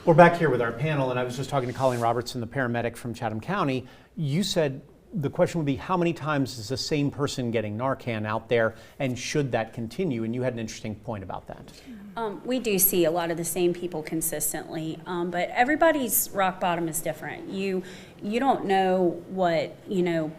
We're back here with our panel, and I was just talking to Colleen Robertson, the paramedic from Chatham County. You said the question would be, how many times is the same person getting Narcan out there, and should that continue? And you had an interesting point about that. We do see a lot of the same people consistently, but everybody's rock bottom is different. You don't know what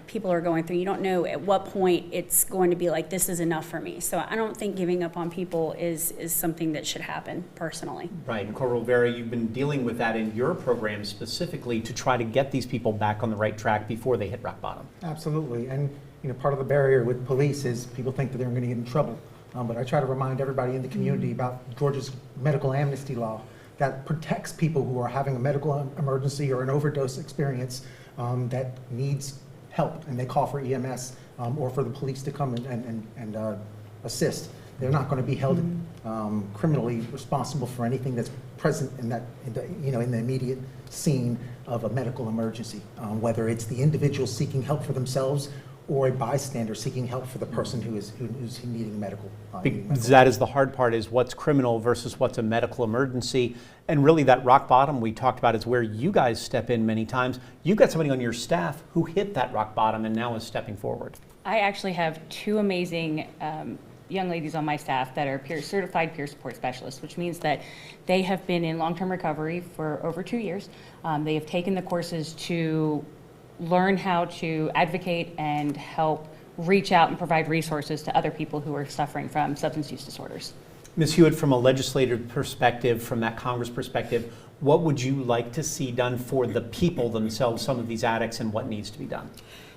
people are going through. You don't know at what point it's going to be like, this is enough for me. So I don't think giving up on people is something that should happen personally. Right, and Corporal Rivera, you've been dealing with that in your program specifically to try to get these people back on the right track before they hit rock bottom. Absolutely, and part of the barrier with police is people think that they're going to get in trouble. But I try to remind everybody in the community about Georgia's medical amnesty law that protects people who are having a medical emergency or an overdose experience that needs help, and they call for EMS or for the police to come and assist. They're not going to be held criminally responsible for anything that's present in the immediate scene of a medical emergency, whether it's the individual seeking help for themselves or a bystander seeking help for the person who's needing medical. Because that is the hard part, is what's criminal versus what's a medical emergency. And really that rock bottom we talked about is where you guys step in many times. You've got somebody on your staff who hit that rock bottom and now is stepping forward. I actually have two amazing young ladies on my staff that are certified peer support specialists, which means that they have been in long-term recovery for over 2 years. They have taken the courses to learn how to advocate and help reach out and provide resources to other people who are suffering from substance use disorders. Ms. Hewitt, from a legislative perspective, from that Congress perspective, what would you like to see done for the people themselves, some of these addicts, and what needs to be done?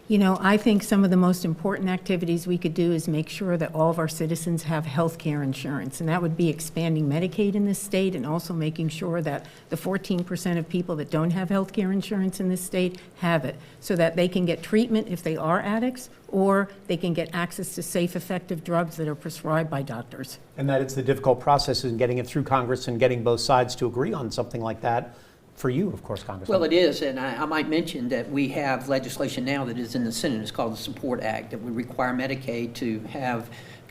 I think some of the most important activities we could do is make sure that all of our citizens have health care insurance, and that would be expanding Medicaid in this state and also making sure that the 14% of people that don't have health care insurance in this state have it, so that they can get treatment if they are addicts, or they can get access to safe, effective drugs that are prescribed by doctors. And that it's the difficult process in getting it through Congress and getting both sides to agree on something like that. For you, of course, Congressman. Well, it is, and I might mention that we have legislation now that is in the Senate. It's called the Support Act that would require Medicaid to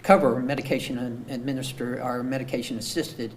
cover medication and administer or medication-assisted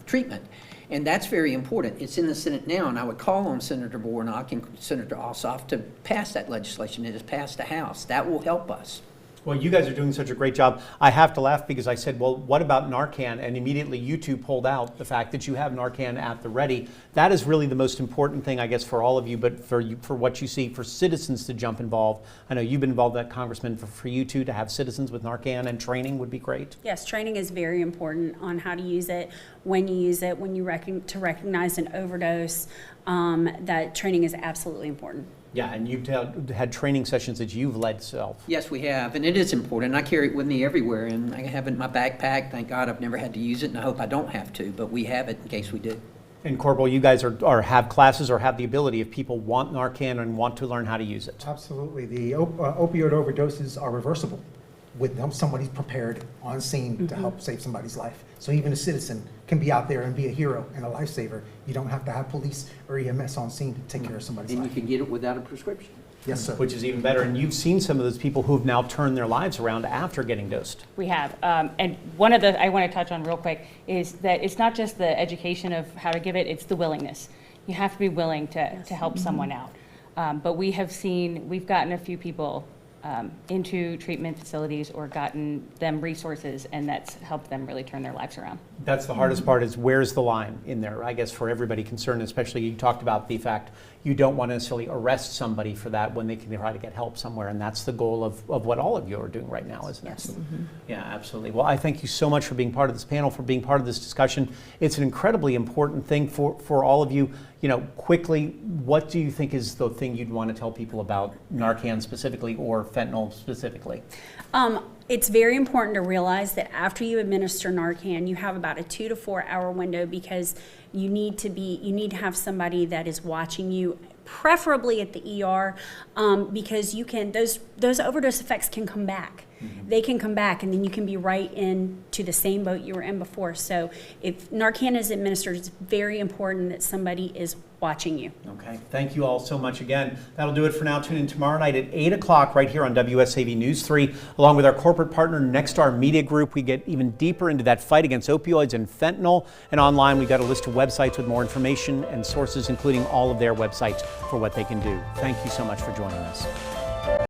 treatment, and that's very important. It's in the Senate now, and I would call on Senator Warnock and Senator Ossoff to pass that legislation. It has passed the House. That will help us. Well, you guys are doing such a great job. I have to laugh because I said, well, what about Narcan? And immediately you two pulled out the fact that you have Narcan at the ready. That is really the most important thing, I guess, for all of you, but for what you see, for citizens to jump involved. I know you've been involved in that, Congressman. For you two to have citizens with Narcan and training would be great. Yes, training is very important on how to use it, when you recognize an overdose. That training is absolutely important. Yeah, and you've had training sessions that you've led yourself. Yes, we have, and it is important. I carry it with me everywhere, and I have it in my backpack. Thank God I've never had to use it, and I hope I don't have to, but we have it in case we do. And Corporal, you guys have classes or have the ability if people want Narcan and want to learn how to use it. Absolutely. The opioid overdoses are reversible with somebody's prepared on scene to help save somebody's life. So even a citizen can be out there and be a hero and a lifesaver. You don't have to have police or EMS on scene to take care of somebody's life. And you can get it without a prescription. Yes, sir. Which is even better. And you've seen some of those people who have now turned their lives around after getting dosed. We have. And one of the I want to touch on real quick is that it's not just the education of how to give it, it's the willingness. You have to be willing to help someone out. But we've gotten a few people into treatment facilities or gotten them resources, and that's helped them really turn their lives around. That's the hardest part, is where's the line in there, I guess, for everybody concerned, especially you talked about the fact you don't want to necessarily arrest somebody for that when they can try to get help somewhere, and that's the goal of what all of you are doing right now, isn't it? Yes. Yeah, absolutely. Well, I thank you so much for being part of this panel, for being part of this discussion. It's an incredibly important thing for all of you. Quickly, what do you think is the thing you'd want to tell people about Narcan specifically or fentanyl specifically? It's very important to realize that after you administer Narcan, you have about a 2 to 4 hour window, because you need to have somebody that is watching you, preferably at the ER, because those overdose effects can come back. they can come back, and then you can be right into the same boat you were in before. So if Narcan is administered, it's very important that somebody is watching you. Okay, thank you all so much again. That'll do it for now. Tune in tomorrow night at 8 o'clock right here on WSAV News 3. Along with our corporate partner, Nexstar Media Group, we get even deeper into that fight against opioids and fentanyl. And online, we've got a list of websites with more information and sources, including all of their websites for what they can do. Thank you so much for joining us.